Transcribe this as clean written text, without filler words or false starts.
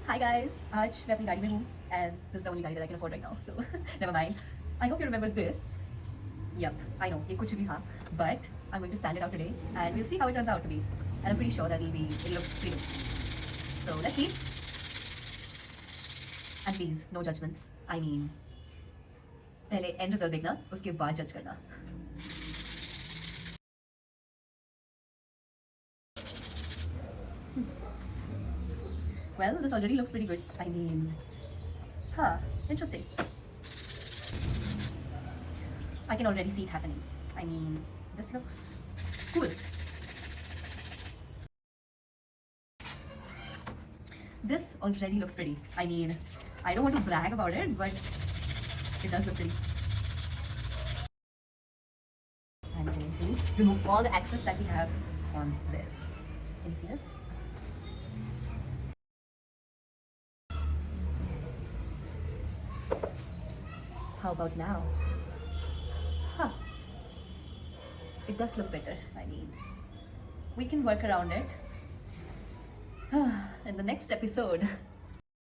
Hi guys, आज मैं अपनी गाड़ी में हूँ and this is the only गाड़ी that I can afford right now, so never mind. I hope you remember this. Yup, I know ये कुछ भी था, but I'm going to stand it out today and we'll see how it turns out to be. And I'm pretty sure that it'll look pretty good. So let's see. And please, no judgments. I mean, पहले end result देखना, उसके बाद judge करना. Well, this already looks pretty good. I mean, interesting. I can already see it happening. I mean, this looks cool. This already looks pretty. I mean, I don't want to brag about it, but it does look pretty. I'm going to remove all the excess that we have on this. Can you see this? How about now? Huh. It does look better. I mean, we can work around it. In the next episode,